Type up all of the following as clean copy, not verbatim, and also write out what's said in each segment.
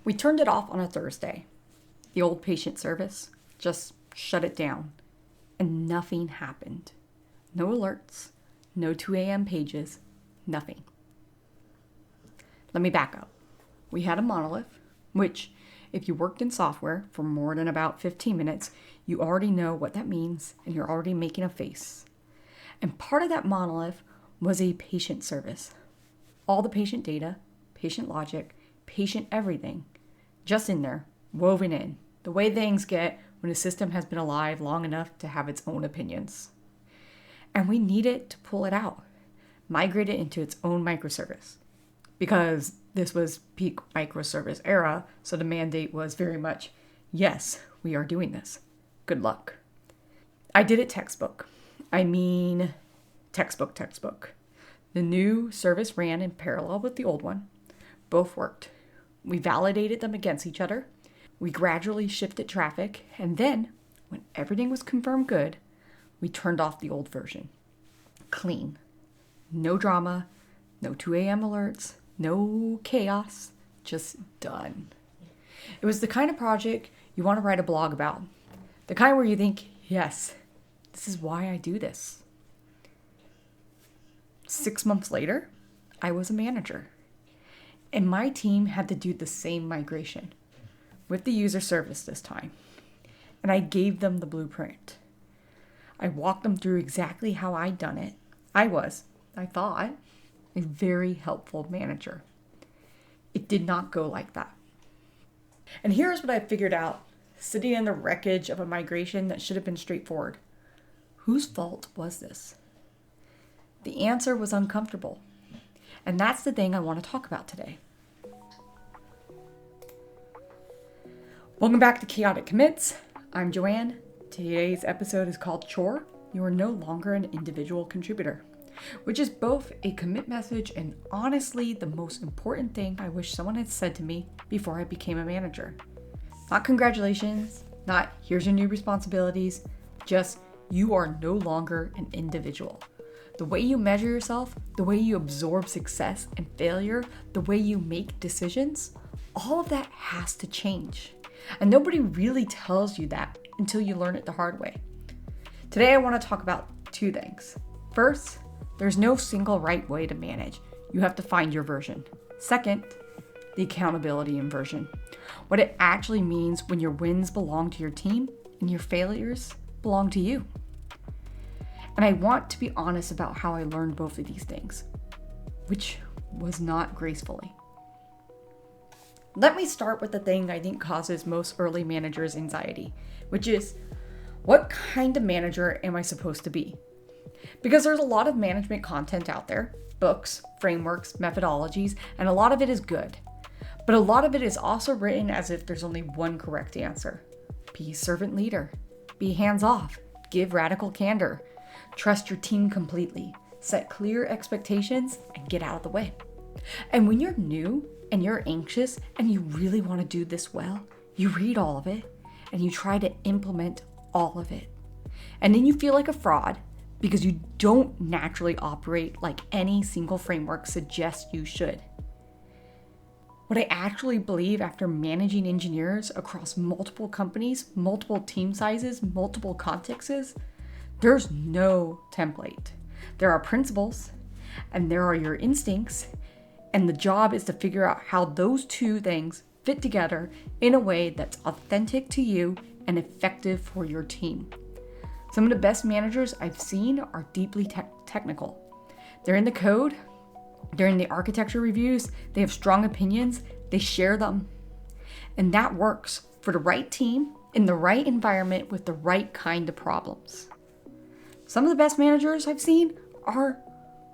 We turned it off on a Thursday. The old patient service just shut it down, and nothing happened. No alerts, no 2 a.m. pages, nothing. Let me back up. We had a monolith, which, if you worked in software for more than about 15 minutes, you already know what that means, and you're already making a face. And part of that monolith was a patient service. All the patient data, patient logic, patient everything, just in there, woven in, the way things get when a system has been alive long enough to have its own opinions. And we needed to pull it out, migrate it into its own microservice. Because this was peak microservice era, so the mandate was very much, yes, we are doing this. Good luck. I did it textbook. Textbook. The new service ran in parallel with the old one. Both worked. We validated them against each other. We gradually shifted traffic, and then, when everything was confirmed good, we turned off the old version. Clean. No drama, no 2 a.m. alerts, no chaos, just done. It was the kind of project you want to write a blog about. The kind where you think, yes, this is why I do this. 6 months later, I was a manager. And my team had to do the same migration, with the user service this time. And I gave them the blueprint. I walked them through exactly how I'd done it. I thought, a very helpful manager. It did not go like that. And here's what I figured out, sitting in the wreckage of a migration that should have been straightforward. Whose fault was this? The answer was uncomfortable. And that's the thing I want to talk about today. Welcome back to Chaotic Commits. I'm Joanne. Today's episode is called Chore. You are no longer an individual contributor, which is both a commit message and honestly the most important thing I wish someone had said to me before I became a manager. Not congratulations, not here's your new responsibilities, just you are no longer an individual. The way you measure yourself, the way you absorb success and failure, the way you make decisions, all of that has to change. And nobody really tells you that until you learn it the hard way. Today I want to talk about two things. First, there's no single right way to manage. You have to find your version. Second, the accountability inversion. What it actually means when your wins belong to your team and your failures belong to you. And I want to be honest about how I learned both of these things, which was not gracefully. Let me start with the thing I think causes most early managers anxiety, which is, what kind of manager am I supposed to be? Because there's a lot of management content out there, books, frameworks, methodologies, and a lot of it is good. But a lot of it is also written as if there's only one correct answer. Be a servant leader. Be hands-off. Give radical candor. Trust your team completely. Set clear expectations and get out of the way. And when you're new and you're anxious and you really want to do this well, you read all of it and you try to implement all of it. And then you feel like a fraud because you don't naturally operate like any single framework suggests you should. What I actually believe after managing engineers across multiple companies, multiple team sizes, multiple contexts is, there's no template. There are principles and there are your instincts, and the job is to figure out how those two things fit together in a way that's authentic to you and effective for your team. Some of the best managers I've seen are deeply technical. They're in the code, they're in the architecture reviews, they have strong opinions, they share them. And that works for the right team, in the right environment, with the right kind of problems. Some of the best managers I've seen are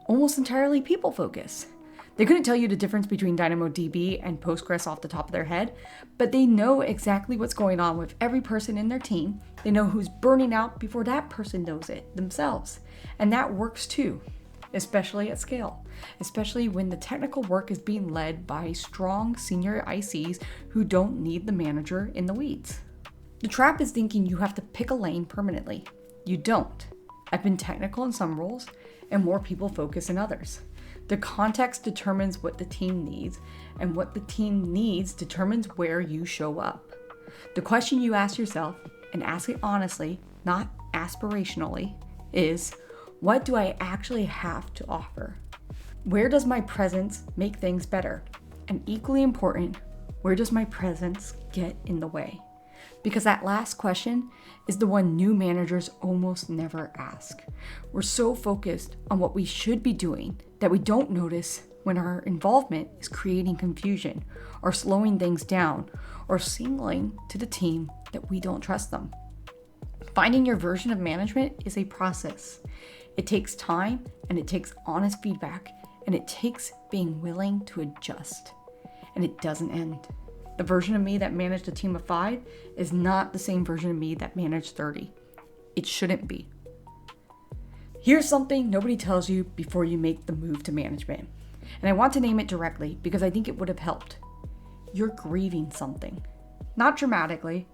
almost entirely people-focused. They couldn't tell you the difference between DynamoDB and Postgres off the top of their head, but they know exactly what's going on with every person in their team. They know who's burning out before that person knows it themselves. And that works too, especially at scale, especially when the technical work is being led by strong senior ICs who don't need the manager in the weeds. The trap is thinking you have to pick a lane permanently. You don't. I've been technical in some roles and more people focus in others. The context determines what the team needs, and what the team needs determines where you show up. The question you ask yourself, and ask it honestly, not aspirationally, is, what do I actually have to offer? Where does my presence make things better? And equally important, where does my presence get in the way? Because that last question is the one new managers almost never ask. We're so focused on what we should be doing that we don't notice when our involvement is creating confusion or slowing things down or signaling to the team that we don't trust them. Finding your version of management is a process. It takes time, and it takes honest feedback, and it takes being willing to adjust. And it doesn't end. The version of me that managed a team of 5 is not the same version of me that managed 30. It shouldn't be. Here's something nobody tells you before you make the move to management. And I want to name it directly because I think it would have helped. You're grieving something. Not dramatically,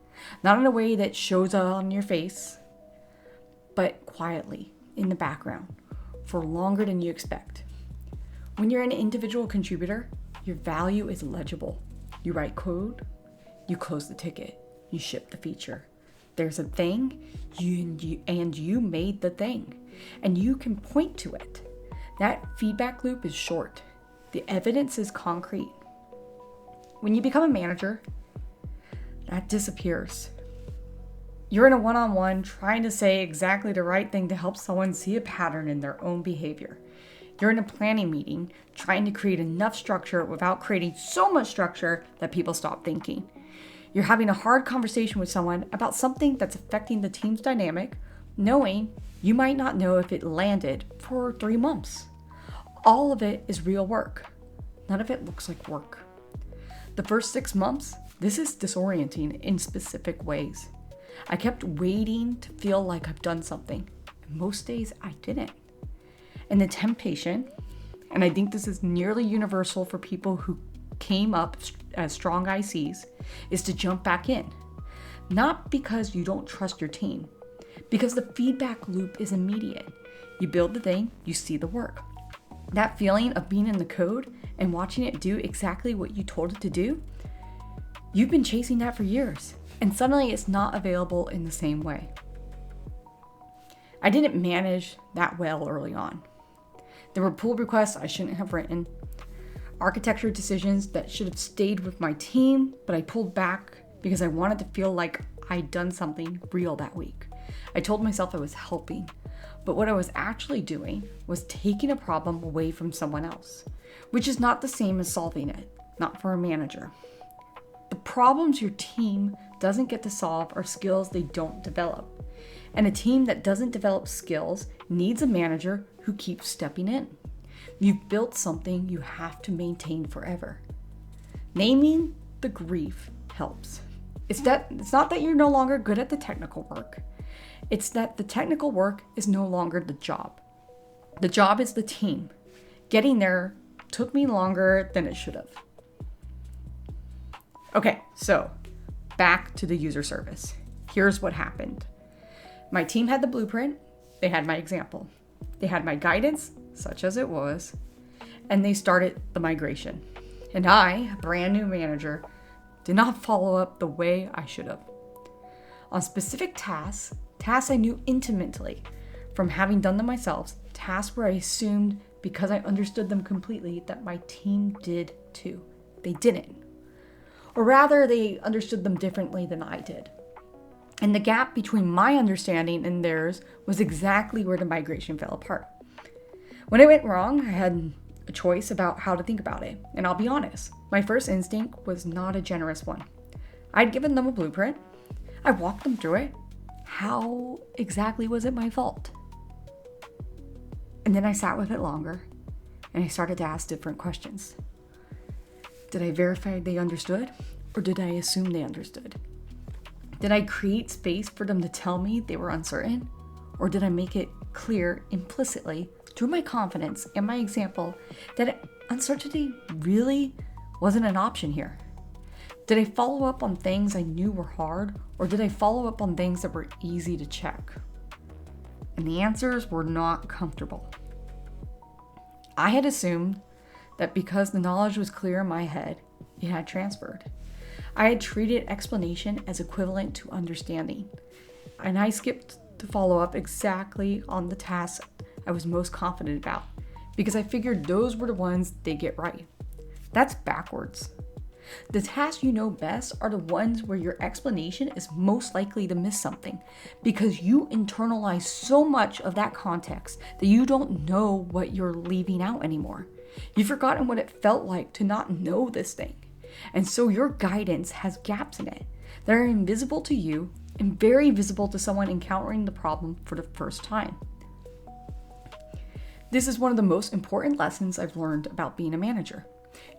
not in a way that shows on your face, but quietly in the background for longer than you expect. When you're an individual contributor, your value is legible. You write code, you close the ticket, you ship the feature. There's a thing, and you made the thing, and you can point to it. That feedback loop is short. The evidence is concrete. When you become a manager, that disappears. You're in a one-on-one trying to say exactly the right thing to help someone see a pattern in their own behavior. You're in a planning meeting trying to create enough structure without creating so much structure that people stop thinking. You're having a hard conversation with someone about something that's affecting the team's dynamic, knowing you might not know if it landed for 3 months. All of it is real work. None of it looks like work. The first 6 months, this is disorienting in specific ways. I kept waiting to feel like I've done something. And most days I didn't. And the temptation, and I think this is nearly universal for people who came up as strong ICs, is to jump back in. Not because you don't trust your team, because the feedback loop is immediate. You build the thing, you see the work. That feeling of being in the code and watching it do exactly what you told it to do, you've been chasing that for years, and suddenly it's not available in the same way. I didn't manage that well early on. There were pull requests I shouldn't have written, architecture decisions that should have stayed with my team, but I pulled back because I wanted to feel like I'd done something real that week. I told myself I was helping, but what I was actually doing was taking a problem away from someone else, which is not the same as solving it, not for a manager. The problems your team doesn't get to solve are skills they don't develop. And a team that doesn't develop skills needs a manager who keeps stepping in. You've built something you have to maintain forever. Naming the grief helps. It's not that you're no longer good at the technical work. It's that the technical work is no longer the job. The job is the team. Getting there took me longer than it should have. Okay, so back to the user service. Here's what happened. My team had the blueprint, they had my example. They had my guidance, such as it was, and they started the migration. And I, a brand new manager, did not follow up the way I should have. On specific tasks I knew intimately from having done them myself, tasks where I assumed because I understood them completely that my team did too. They didn't. Or rather, they understood them differently than I did. And the gap between my understanding and theirs was exactly where the migration fell apart. When it went wrong, I had a choice about how to think about it. And I'll be honest, my first instinct was not a generous one. I'd given them a blueprint. I walked them through it. How exactly was it my fault? And then I sat with it longer, and I started to ask different questions. Did I verify they understood, or did I assume they understood? Did I create space for them to tell me they were uncertain? Or did I make it clear implicitly through my confidence and my example that uncertainty really wasn't an option here? Did I follow up on things I knew were hard, or did I follow up on things that were easy to check? And the answers were not comfortable. I had assumed that because the knowledge was clear in my head, it had transferred. I had treated explanation as equivalent to understanding, and I skipped to follow up exactly on the tasks I was most confident about because I figured those were the ones they get right. That's backwards. The tasks you know best are the ones where your explanation is most likely to miss something because you internalize so much of that context that you don't know what you're leaving out anymore. You've forgotten what it felt like to not know this thing. And so your guidance has gaps in it that are invisible to you and very visible to someone encountering the problem for the first time. This is one of the most important lessons I've learned about being a manager.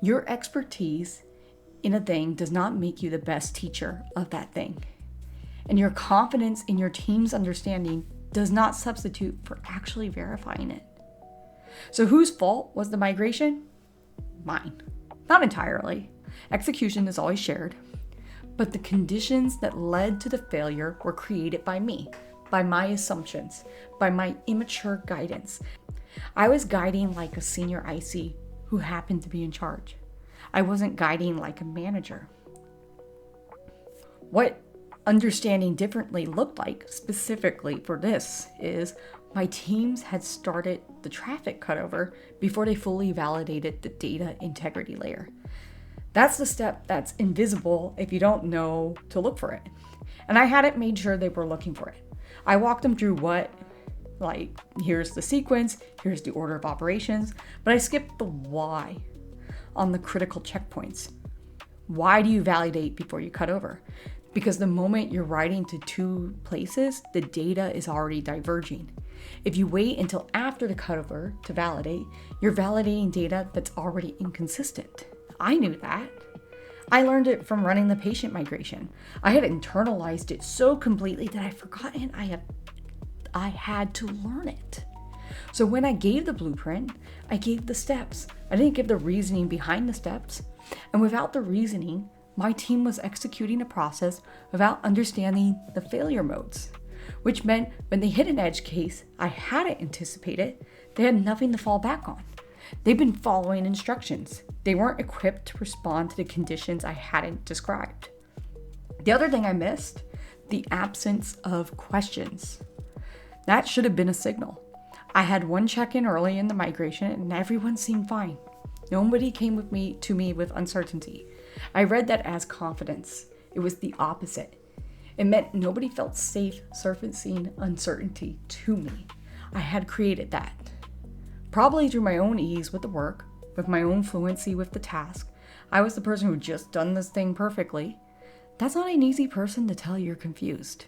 Your expertise in a thing does not make you the best teacher of that thing. And your confidence in your team's understanding does not substitute for actually verifying it. So whose fault was the migration? Mine. Not entirely. Execution is always shared. But the conditions that led to the failure were created by me, by my assumptions, by my immature guidance. I was guiding like a senior IC who happened to be in charge. I wasn't guiding like a manager. What understanding differently looked like specifically for this is my teams had started the traffic cutover before they fully validated the data integrity layer. That's the step that's invisible if you don't know to look for it. And I hadn't made sure they were looking for it. I walked them through here's the sequence, here's the order of operations, but I skipped the why on the critical checkpoints. Why do you validate before you cut over? Because the moment you're writing to two places, the data is already diverging. If you wait until after the cutover to validate, you're validating data that's already inconsistent. I knew that. I learned it from running the patient migration. I had internalized it so completely that I'd forgotten I had to learn it. So when I gave the blueprint, I gave the steps. I didn't give the reasoning behind the steps. And without the reasoning, my team was executing a process without understanding the failure modes, which meant when they hit an edge case I hadn't anticipated, they had nothing to fall back on. They've been following instructions. They weren't equipped to respond to the conditions I hadn't described. The other thing I missed, the absence of questions. That should have been a signal. I had one check-in early in the migration and everyone seemed fine. Nobody came to me with uncertainty. I read that as confidence. It was the opposite. It meant nobody felt safe surfacing uncertainty to me. I had created that. Probably through my own ease with the work, with my own fluency with the task. I was the person who just done this thing perfectly. That's not an easy person to tell you're confused.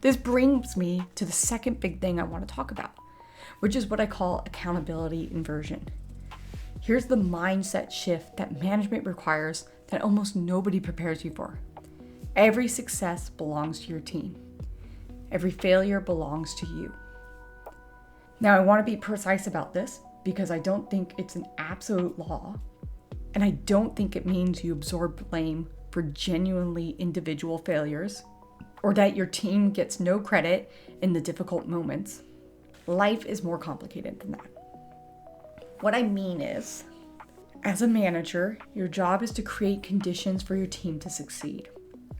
This brings me to the second big thing I want to talk about, which is what I call accountability inversion. Here's the mindset shift that management requires that almost nobody prepares you for. Every success belongs to your team. Every failure belongs to you. Now, I want to be precise about this because I don't think it's an absolute law, and I don't think it means you absorb blame for genuinely individual failures or that your team gets no credit in the difficult moments. Life is more complicated than that. What I mean is, as a manager, your job is to create conditions for your team to succeed.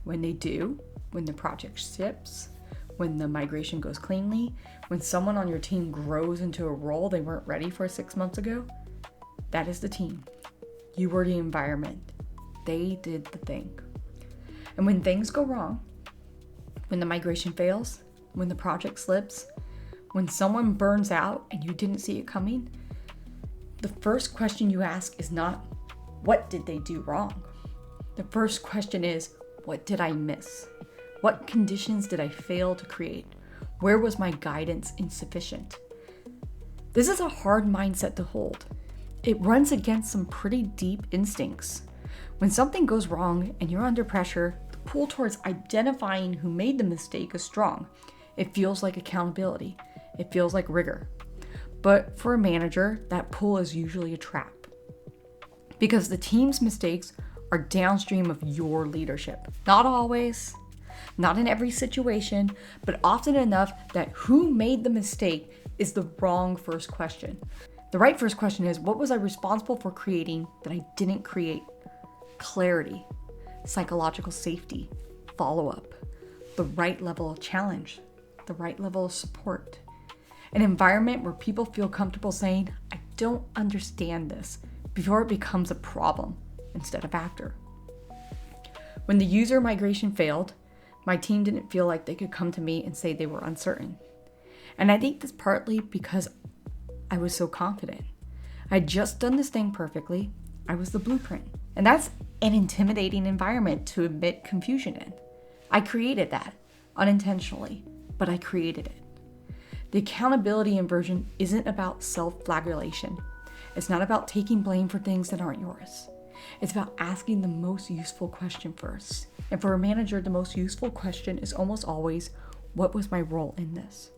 When they do, when the project ships, when the migration goes cleanly, when someone on your team grows into a role they weren't ready for 6 months ago, that is the team. You were the environment. They did the thing. And when things go wrong, when the migration fails, when the project slips, when someone burns out and you didn't see it coming, the first question you ask is not, what did they do wrong? The first question is, what did I miss? What conditions did I fail to create? Where was my guidance insufficient? This is a hard mindset to hold. It runs against some pretty deep instincts. When something goes wrong and you're under pressure, the pull towards identifying who made the mistake is strong. It feels like accountability. It feels like rigor. But for a manager, that pull is usually a trap. Because the team's mistakes are downstream of your leadership. Not always, not in every situation, but often enough that who made the mistake is the wrong first question. The right first question is, what was I responsible for creating that I didn't create? Clarity, psychological safety, follow-up, the right level of challenge, the right level of support. An environment where people feel comfortable saying, I don't understand this, before it becomes a problem instead of after. When the user migration failed, my team didn't feel like they could come to me and say they were uncertain. And I think that's partly because I was so confident. I'd just done this thing perfectly. I was the blueprint. And that's an intimidating environment to admit confusion in. I created that unintentionally, but I created it. The accountability inversion isn't about self-flagellation. It's not about taking blame for things that aren't yours. It's about asking the most useful question first. And for a manager, the most useful question is almost always, what was my role in this?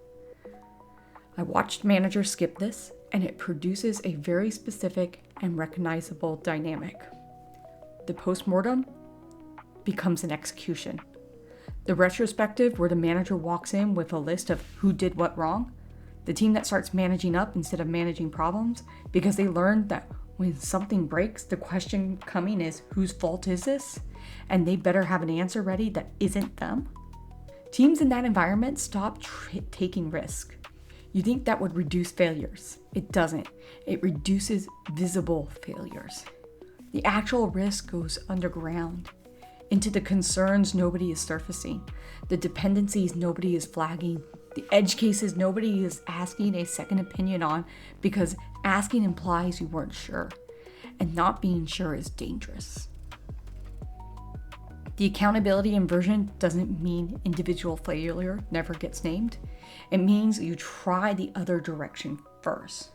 I watched managers skip this, and it produces a very specific and recognizable dynamic. The postmortem becomes an execution. The retrospective, where the manager walks in with a list of who did what wrong, the team that starts managing up instead of managing problems, because they learned that when something breaks, the question coming is, whose fault is this? And they better have an answer ready that isn't them. Teams in that environment stop taking risk. You think that would reduce failures. It doesn't. It reduces visible failures. The actual risk goes underground, into the concerns nobody is surfacing, the dependencies nobody is flagging, the edge cases nobody is asking a second opinion on, because asking implies you weren't sure, and not being sure is dangerous. The accountability inversion doesn't mean individual failure never gets named. It means you try the other direction first.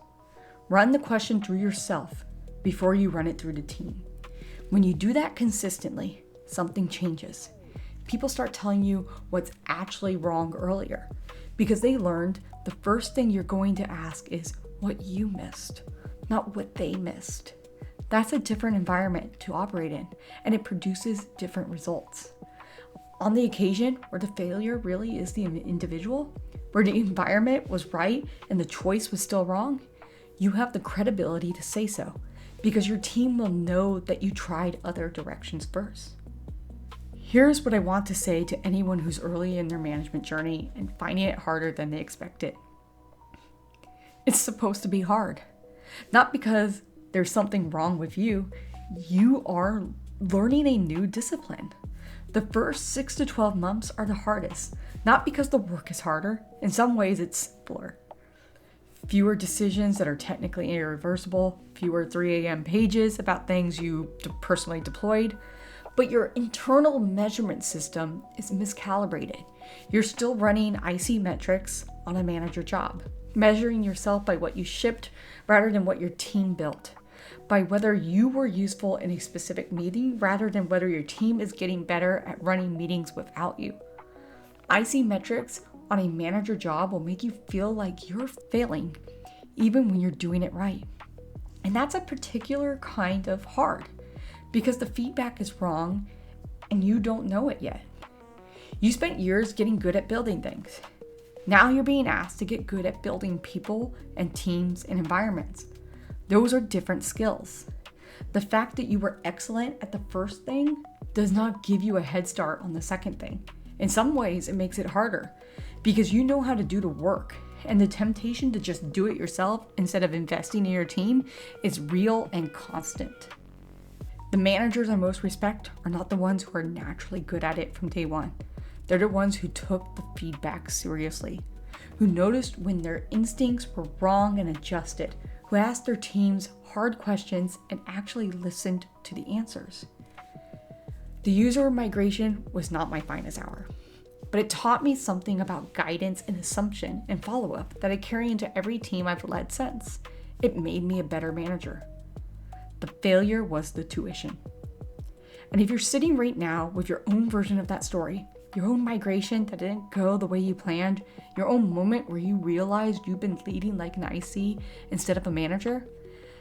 Run the question through yourself before you run it through the team. When you do that consistently, something changes. People start telling you what's actually wrong earlier, because they learned the first thing you're going to ask is what you missed, not what they missed. That's a different environment to operate in, and it produces different results. On the occasion where the failure really is the individual, where the environment was right and the choice was still wrong, you have the credibility to say so, because your team will know that you tried other directions first. Here's what I want to say to anyone who's early in their management journey and finding it harder than they expected. It's supposed to be hard. Not because there's something wrong with you. You are learning a new discipline. The first 6 to 12 months are the hardest, not because the work is harder. In some ways, it's simpler. Fewer decisions that are technically irreversible, fewer 3 a.m. pages about things you personally deployed, but your internal measurement system is miscalibrated. You're still running IC metrics on a manager job, measuring yourself by what you shipped rather than what your team built, by whether you were useful in a specific meeting rather than whether your team is getting better at running meetings without you. IC metrics on a manager job will make you feel like you're failing, even when you're doing it right. And that's a particular kind of hard, because the feedback is wrong and you don't know it yet. You spent years getting good at building things. Now you're being asked to get good at building people and teams and environments. Those are different skills. The fact that you were excellent at the first thing does not give you a head start on the second thing. In some ways, it makes it harder because you know how to do the work, and the temptation to just do it yourself instead of investing in your team is real and constant. The managers I most respect are not the ones who are naturally good at it from day one. They're the ones who took the feedback seriously, who noticed when their instincts were wrong and adjusted, who asked their teams hard questions and actually listened to the answers. The user migration was not my finest hour, but it taught me something about guidance and assumption and follow-up that I carry into every team I've led since. It made me a better manager. The failure was the tuition. And if you're sitting right now with your own version of that story, your own migration that didn't go the way you planned, your own moment where you realized you've been leading like an IC instead of a manager,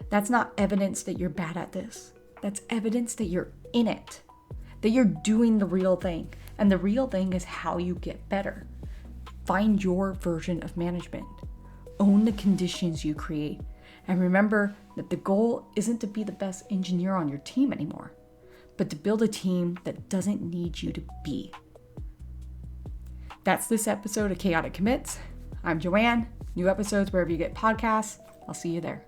that's not evidence that you're bad at this. That's evidence that you're in it, that you're doing the real thing. And the real thing is how you get better. Find your version of management. Own the conditions you create And remember that the goal isn't to be the best engineer on your team anymore, but to build a team that doesn't need you to be. That's this episode of Chaotic Commits. I'm Joanne. New episodes wherever you get podcasts. I'll see you there.